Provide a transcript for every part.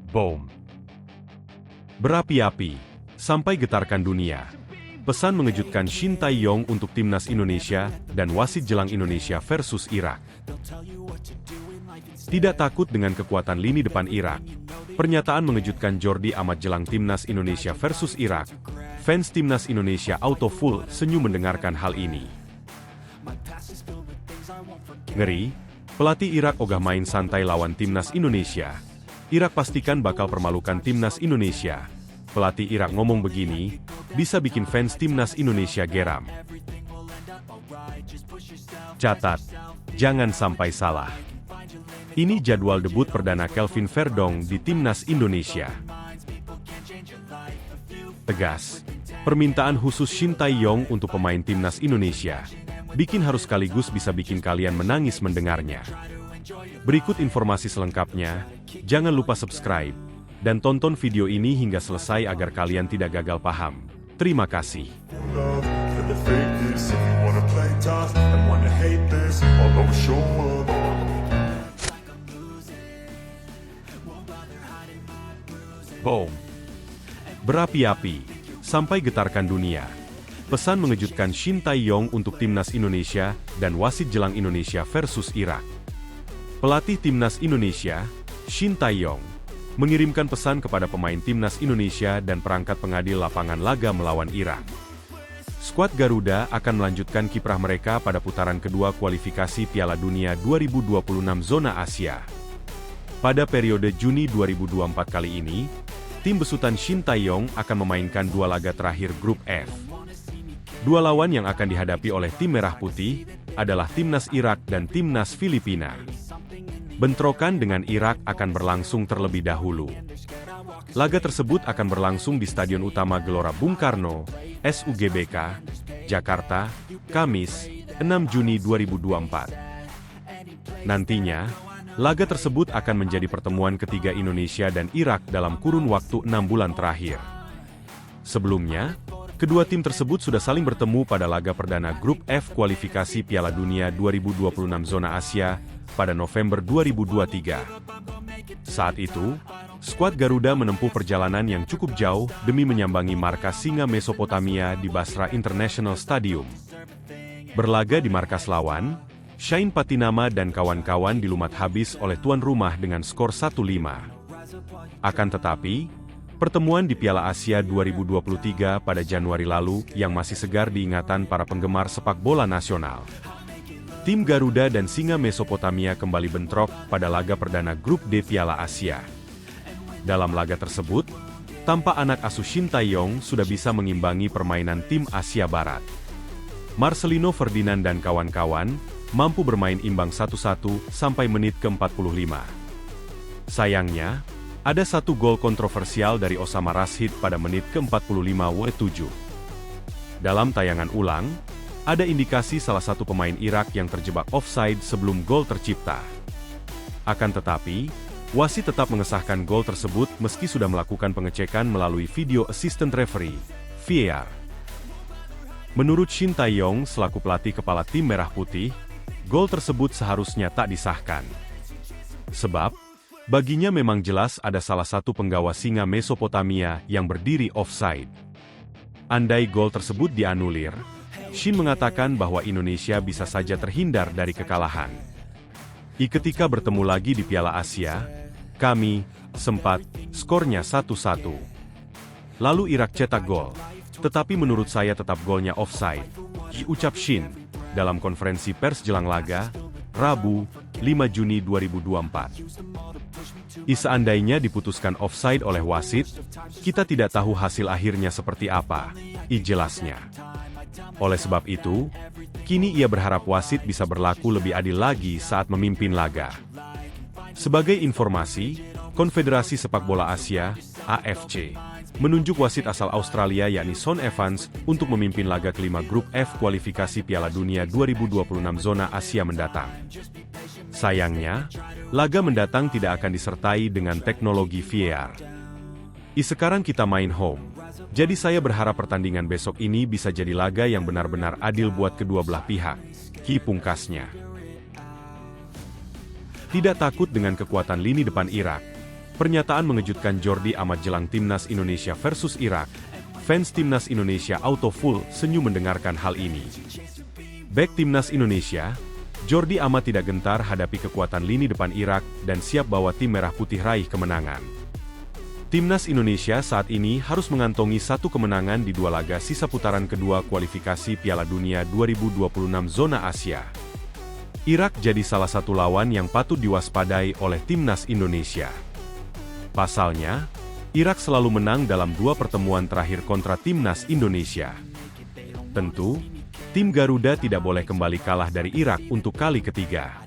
Boom! Berapi-api, sampai getarkan dunia. Pesan mengejutkan Shin Tae-yong untuk timnas Indonesia dan wasit jelang Indonesia versus Irak. Tidak takut dengan kekuatan lini depan Irak. Pernyataan mengejutkan Jordi Amat jelang timnas Indonesia versus Irak. Fans timnas Indonesia auto full senyum mendengarkan hal ini. Ngeri, pelatih Irak ogah main santai lawan timnas Indonesia. Irak pastikan bakal permalukan timnas Indonesia. Pelatih Irak ngomong begini, bisa bikin fans timnas Indonesia geram. Catat, jangan sampai salah. Ini jadwal debut perdana Kelvin Verdong di timnas Indonesia. Tegas, permintaan khusus Shin Tae-yong untuk pemain timnas Indonesia bikin harus sekaligus bisa bikin kalian menangis mendengarnya. Berikut informasi selengkapnya, jangan lupa subscribe dan tonton video ini hingga selesai agar kalian tidak gagal paham. Terima kasih. Boom! Berapi-api, sampai getarkan dunia. Pesan mengejutkan Shin Tae-yong untuk timnas Indonesia dan wasit jelang Indonesia versus Irak. Pelatih timnas Indonesia, Shin Tae-yong, mengirimkan pesan kepada pemain timnas Indonesia dan perangkat pengadil lapangan laga melawan Irak. Skuad Garuda akan melanjutkan kiprah mereka pada putaran kedua kualifikasi Piala Dunia 2026 zona Asia. Pada periode Juni 2024 kali ini, tim besutan Shin Tae-yong akan memainkan dua laga terakhir grup F. Dua lawan yang akan dihadapi oleh tim Merah Putih adalah timnas Irak dan timnas Filipina. Bentrokan dengan Irak akan berlangsung terlebih dahulu. Laga tersebut akan berlangsung di Stadion Utama Gelora Bung Karno, SUGBK, Jakarta, Kamis, 6 Juni 2024. Nantinya, laga tersebut akan menjadi pertemuan ketiga Indonesia dan Irak dalam kurun waktu 6 bulan terakhir. Sebelumnya, kedua tim tersebut sudah saling bertemu pada laga perdana grup F kualifikasi Piala Dunia 2026 zona Asia pada November 2023. Saat itu, skuad Garuda menempuh perjalanan yang cukup jauh demi menyambangi markas Singa Mesopotamia di Basra International Stadium. Berlaga di markas lawan, Shain Patinama dan kawan-kawan dilumat habis oleh tuan rumah dengan skor 1-5. Akan tetapi, pertemuan di Piala Asia 2023 pada Januari lalu yang masih segar diingatan para penggemar sepak bola nasional. Tim Garuda dan Singa Mesopotamia kembali bentrok pada laga perdana grup D Piala Asia. Dalam laga tersebut, tampak anak asuh Shin Tae-yong sudah bisa mengimbangi permainan tim Asia Barat. Marcelino Ferdinand dan kawan-kawan mampu bermain imbang 1-1 sampai menit ke-45. Sayangnya, ada satu gol kontroversial dari Osama Rashid pada menit ke-45W7. Dalam tayangan ulang, ada indikasi salah satu pemain Irak yang terjebak offside sebelum gol tercipta. Akan tetapi, wasit tetap mengesahkan gol tersebut meski sudah melakukan pengecekan melalui video assistant referee, VAR. Menurut Shin Tae-yong selaku pelatih kepala tim Merah Putih, gol tersebut seharusnya tak disahkan. Sebab, baginya memang jelas ada salah satu penggawa Singa Mesopotamia yang berdiri offside. Andai gol tersebut dianulir, Shin mengatakan bahwa Indonesia bisa saja terhindar dari kekalahan. Ketika bertemu lagi di Piala Asia, kami sempat skornya 1-1. Lalu Irak cetak gol, tetapi menurut saya tetap golnya offside, ucap Shin dalam konferensi pers jelang laga, Rabu, 5 Juni 2024. Seandainya diputuskan offside oleh wasit, kita tidak tahu hasil akhirnya seperti apa, jelasnya. Oleh sebab itu, kini ia berharap wasit bisa berlaku lebih adil lagi saat memimpin laga. Sebagai informasi, Konfederasi Sepak Bola Asia, AFC, menunjuk wasit asal Australia yakni Son Evans untuk memimpin laga kelima grup F kualifikasi Piala Dunia 2026 zona Asia mendatang. Sayangnya, laga mendatang tidak akan disertai dengan teknologi VAR. Sekarang kita main home. Jadi saya berharap pertandingan besok ini bisa jadi laga yang benar-benar adil buat kedua belah pihak, pungkasnya. Tidak takut dengan kekuatan lini depan Irak. Pernyataan mengejutkan Jordi Amat jelang Timnas Indonesia versus Irak. Fans Timnas Indonesia auto full senyum mendengarkan hal ini. Bek Timnas Indonesia, Jordi Amat tidak gentar hadapi kekuatan lini depan Irak dan siap bawa tim merah putih raih kemenangan. Timnas Indonesia saat ini harus mengantongi 1 kemenangan di 2 laga sisa putaran kedua kualifikasi Piala Dunia 2026 zona Asia. Irak jadi salah satu lawan yang patut diwaspadai oleh Timnas Indonesia. Pasalnya, Irak selalu menang dalam 2 pertemuan terakhir kontra Timnas Indonesia. Tentu, tim Garuda tidak boleh kembali kalah dari Irak untuk kali ketiga.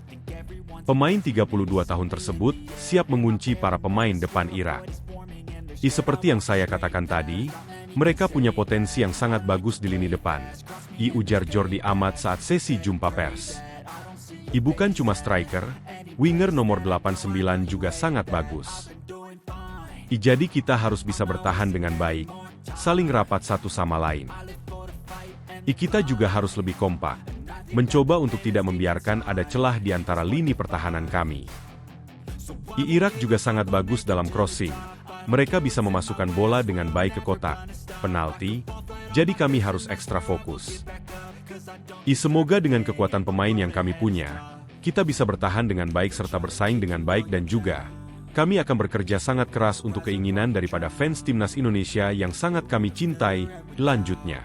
Pemain 32 tahun tersebut siap mengunci para pemain depan Irak. Seperti yang saya katakan tadi, mereka punya potensi yang sangat bagus di lini depan, ujar Jordi Amat saat sesi jumpa pers. Bukan cuma striker, winger nomor 89 juga sangat bagus. Jadi kita harus bisa bertahan dengan baik, saling rapat satu sama lain. Kita juga harus lebih kompak, mencoba untuk tidak membiarkan ada celah di antara lini pertahanan kami. Irak juga sangat bagus dalam crossing. Mereka bisa memasukkan bola dengan baik ke kotak, penalti, jadi kami harus ekstra fokus. Semoga dengan kekuatan pemain yang kami punya, kita bisa bertahan dengan baik serta bersaing dengan baik dan juga kami akan bekerja sangat keras untuk keinginan daripada fans Timnas Indonesia yang sangat kami cintai, lanjutnya.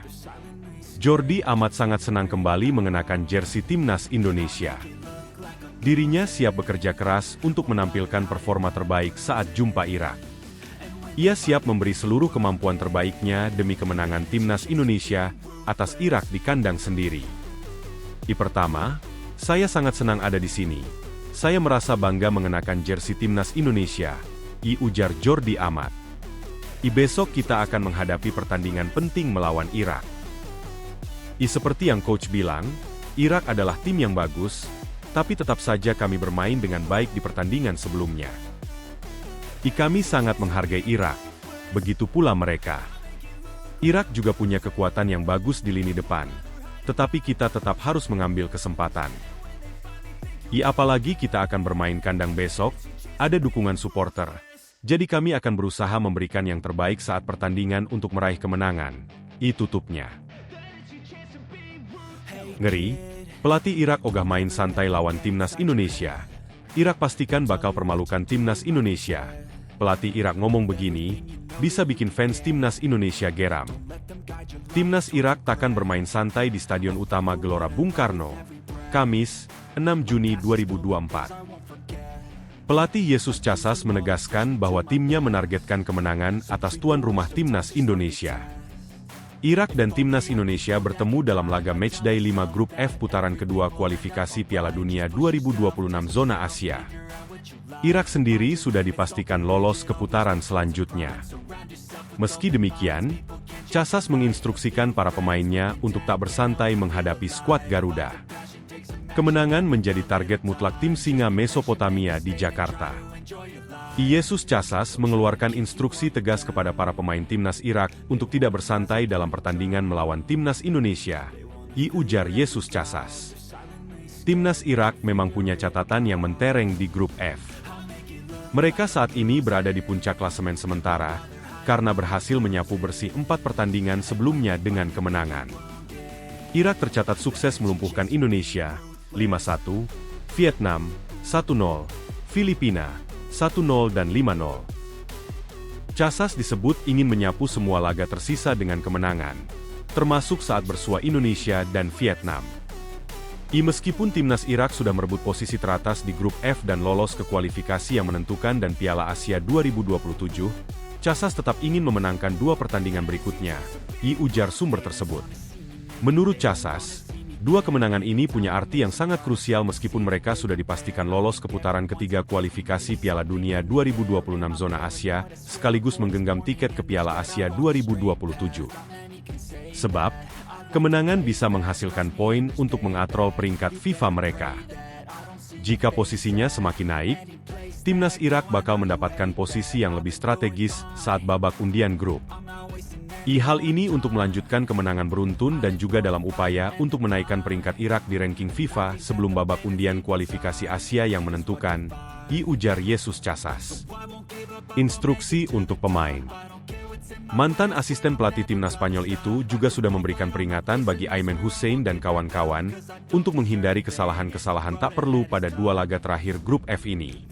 Jordi Amat sangat senang kembali mengenakan jersey Timnas Indonesia. Dirinya siap bekerja keras untuk menampilkan performa terbaik saat jumpa Irak. Ia siap memberi seluruh kemampuan terbaiknya demi kemenangan Timnas Indonesia atas Irak di kandang sendiri. Pertama, saya sangat senang ada di sini. Saya merasa bangga mengenakan jersey Timnas Indonesia, ujar Jordi Amat. Besok kita akan menghadapi pertandingan penting melawan Irak. Seperti yang coach bilang, Irak adalah tim yang bagus, tapi tetap saja kami bermain dengan baik di pertandingan sebelumnya. Kami sangat menghargai Irak, begitu pula mereka. Irak juga punya kekuatan yang bagus di lini depan, tetapi kita tetap harus mengambil kesempatan. Apalagi kita akan bermain kandang besok, ada dukungan supporter. Jadi kami akan berusaha memberikan yang terbaik saat pertandingan untuk meraih kemenangan. Tutupnya. Ngeri, pelatih Irak ogah main santai lawan Timnas Indonesia. Irak pastikan bakal permalukan Timnas Indonesia. Pelatih Irak ngomong begini, bisa bikin fans Timnas Indonesia geram. Timnas Irak takkan bermain santai di Stadion Utama Gelora Bung Karno, Kamis, 6 Juni 2024. Pelatih Yesus Casas menegaskan bahwa timnya menargetkan kemenangan atas tuan rumah Timnas Indonesia. Irak dan Timnas Indonesia bertemu dalam laga matchday 5 grup F putaran kedua kualifikasi Piala Dunia 2026 zona Asia. Irak sendiri sudah dipastikan lolos ke putaran selanjutnya. Meski demikian, Casas menginstruksikan para pemainnya untuk tak bersantai menghadapi skuad Garuda. Kemenangan menjadi target mutlak tim Singa Mesopotamia di Jakarta. Yesus Casas mengeluarkan instruksi tegas kepada para pemain Timnas Irak untuk tidak bersantai dalam pertandingan melawan Timnas Indonesia, ujar Yesus Casas. Timnas Irak memang punya catatan yang mentereng di grup F. Mereka saat ini berada di puncak klasemen sementara, karena berhasil menyapu bersih 4 pertandingan sebelumnya dengan kemenangan. Irak tercatat sukses melumpuhkan Indonesia, 5-1, Vietnam, 1-0, Filipina, 1-0 dan 5-0. Casas disebut ingin menyapu semua laga tersisa dengan kemenangan, termasuk saat bersua Indonesia dan Vietnam. Meskipun Timnas Irak sudah merebut posisi teratas di grup F dan lolos ke kualifikasi yang menentukan dan Piala Asia 2027, Casas tetap ingin memenangkan 2 pertandingan berikutnya, ujar sumber tersebut. Menurut Casas, 2 kemenangan ini punya arti yang sangat krusial meskipun mereka sudah dipastikan lolos ke putaran ketiga kualifikasi Piala Dunia 2026 zona Asia, sekaligus menggenggam tiket ke Piala Asia 2027. Sebab, kemenangan bisa menghasilkan poin untuk mengatrol peringkat FIFA mereka. Jika posisinya semakin naik, Timnas Irak bakal mendapatkan posisi yang lebih strategis saat babak undian grup. Hal ini untuk melanjutkan kemenangan beruntun dan juga dalam upaya untuk menaikkan peringkat Irak di ranking FIFA sebelum babak undian kualifikasi Asia yang menentukan, ujar Yesus Casas. Instruksi untuk pemain. Mantan asisten pelatih timnas Spanyol itu juga sudah memberikan peringatan bagi Ayman Hussein dan kawan-kawan untuk menghindari kesalahan-kesalahan tak perlu pada dua laga terakhir grup F ini.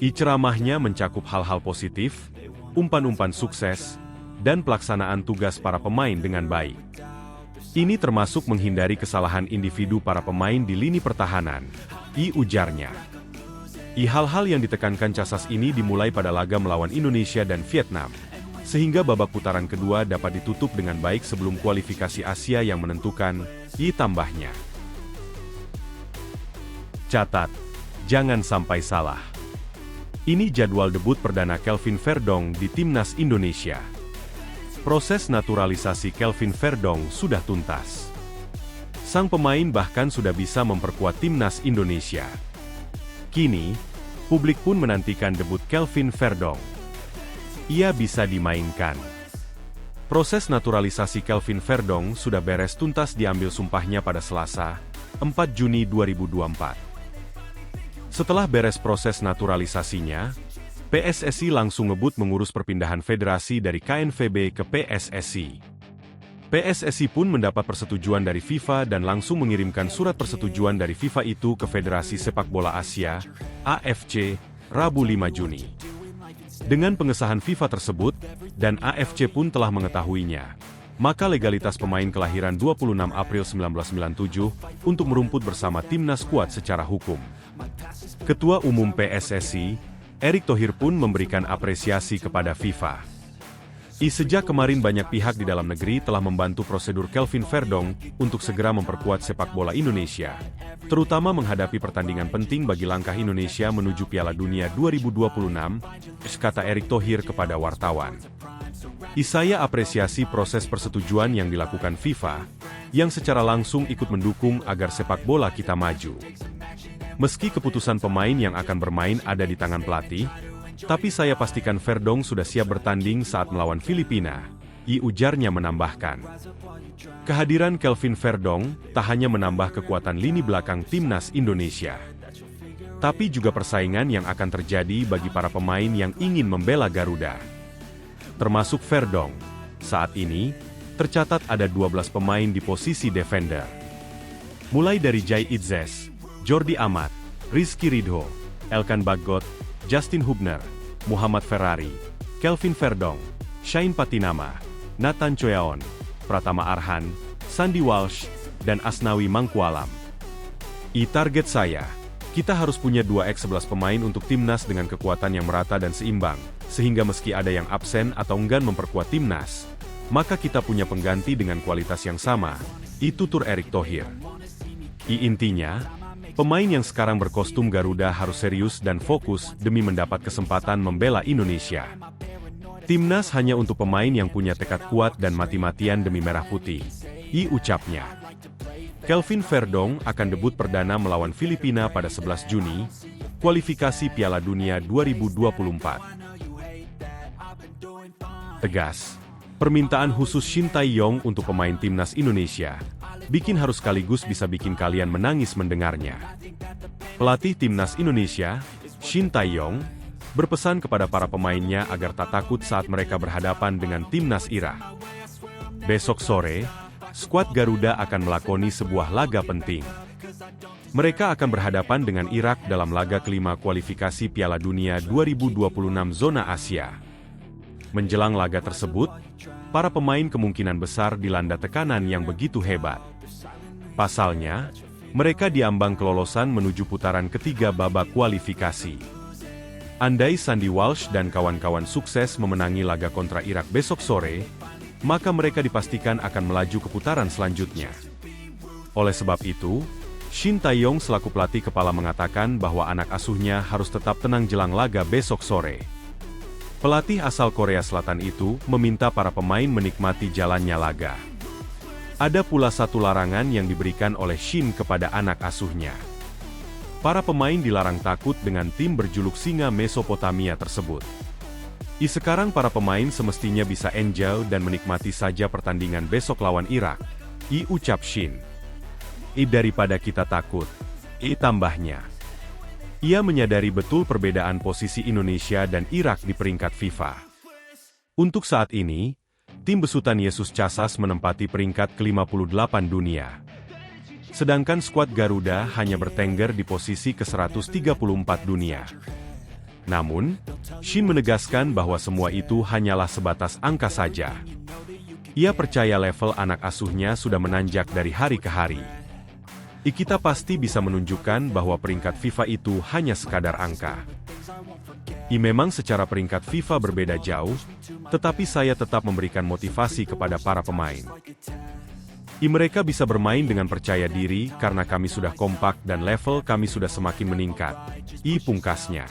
Ceramahnya mencakup hal-hal positif, umpan-umpan sukses, dan pelaksanaan tugas para pemain dengan baik. Ini termasuk menghindari kesalahan individu para pemain di lini pertahanan, ujarnya. Hal-hal yang ditekankan Casas ini dimulai pada laga melawan Indonesia dan Vietnam, sehingga babak putaran kedua dapat ditutup dengan baik sebelum kualifikasi Asia yang menentukan, tambahnya. Catat, jangan sampai salah. Ini jadwal debut perdana Kelvin Verdong di timnas Indonesia. Proses naturalisasi Kelvin Verdong sudah tuntas. Sang pemain bahkan sudah bisa memperkuat timnas Indonesia. Kini, publik pun menantikan debut Kelvin Verdong. Ia bisa dimainkan. Proses naturalisasi Kelvin Verdong sudah beres tuntas diambil sumpahnya pada Selasa, 4 Juni 2024. Setelah beres proses naturalisasinya, PSSI langsung ngebut mengurus perpindahan federasi dari KNVB ke PSSI. PSSI pun mendapat persetujuan dari FIFA dan langsung mengirimkan surat persetujuan dari FIFA itu ke Federasi Sepak Bola Asia, AFC, Rabu 5 Juni. Dengan pengesahan FIFA tersebut, dan AFC pun telah mengetahuinya, maka legalitas pemain kelahiran 26 April 1997 untuk merumput bersama timnas kuat secara hukum. Ketua Umum PSSI, Erick Thohir pun memberikan apresiasi kepada FIFA. Sejak kemarin banyak pihak di dalam negeri telah membantu prosedur Kelvin Verdong untuk segera memperkuat sepak bola Indonesia, terutama menghadapi pertandingan penting bagi langkah Indonesia menuju Piala Dunia 2026, kata Erick Thohir kepada wartawan. Saya apresiasi proses persetujuan yang dilakukan FIFA, yang secara langsung ikut mendukung agar sepak bola kita maju. Meski keputusan pemain yang akan bermain ada di tangan pelatih, tapi saya pastikan Verdong sudah siap bertanding saat melawan Filipina, ujarnya menambahkan. Kehadiran Kelvin Verdong tak hanya menambah kekuatan lini belakang timnas Indonesia, tapi juga persaingan yang akan terjadi bagi para pemain yang ingin membela Garuda. Termasuk Verdong, saat ini, tercatat ada 12 pemain di posisi defender. Mulai dari Jai Itzes, Jordi Amat, Rizky Ridho, Elkan Bagot, Justin Hubner, Muhammad Ferrari, Kelvin Verdong, Shain Patinama, Nathan Choyaon, Pratama Arhan, Sandy Walsh, dan Asnawi Mangkualam. Target saya, kita harus punya 2x11 pemain untuk timnas dengan kekuatan yang merata dan seimbang, sehingga meski ada yang absen atau enggan memperkuat timnas, maka kita punya pengganti dengan kualitas yang sama, tutur Erick Thohir. Intinya, pemain yang sekarang berkostum Garuda harus serius dan fokus demi mendapat kesempatan membela Indonesia. Timnas hanya untuk pemain yang punya tekad kuat dan mati-matian demi merah putih, ucapnya. Kelvin Verdong akan debut perdana melawan Filipina pada 11 Juni, kualifikasi Piala Dunia 2024. Tegas, permintaan khusus Shin Tae-yong untuk pemain timnas Indonesia bikin harus sekaligus bisa bikin kalian menangis mendengarnya. Pelatih timnas Indonesia, Shin Tae-yong, berpesan kepada para pemainnya agar tak takut saat mereka berhadapan dengan timnas Irak. Besok sore, skuad Garuda akan melakoni sebuah laga penting. Mereka akan berhadapan dengan Irak dalam laga kelima kualifikasi Piala Dunia 2026 zona Asia. Menjelang laga tersebut, para pemain kemungkinan besar dilanda tekanan yang begitu hebat. Pasalnya, mereka diambang kelolosan menuju putaran ketiga babak kualifikasi. Andai Sandy Walsh dan kawan-kawan sukses memenangi laga kontra Irak besok sore, maka mereka dipastikan akan melaju ke putaran selanjutnya. Oleh sebab itu, Shin Tae-yong selaku pelatih kepala mengatakan bahwa anak asuhnya harus tetap tenang jelang laga besok sore. Pelatih asal Korea Selatan itu meminta para pemain menikmati jalannya laga. Ada pula satu larangan yang diberikan oleh Shin kepada anak asuhnya. Para pemain dilarang takut dengan tim berjuluk Singa Mesopotamia tersebut. Sekarang para pemain semestinya bisa enjoy dan menikmati saja pertandingan besok lawan Irak. Ucap Shin. Daripada kita takut. Tambahnya. Ia menyadari betul perbedaan posisi Indonesia dan Irak di peringkat FIFA. Untuk saat ini, tim besutan Yesus Casas menempati peringkat ke-58 dunia. Sedangkan skuad Garuda hanya bertengger di posisi ke-134 dunia. Namun, Shin menegaskan bahwa semua itu hanyalah sebatas angka saja. Ia percaya level anak asuhnya sudah menanjak dari hari ke hari. Kita pasti bisa menunjukkan bahwa peringkat FIFA itu hanya sekadar angka. Memang secara peringkat FIFA berbeda jauh, tetapi saya tetap memberikan motivasi kepada para pemain. Mereka bisa bermain dengan percaya diri karena kami sudah kompak dan level kami sudah semakin meningkat. Pungkasnya.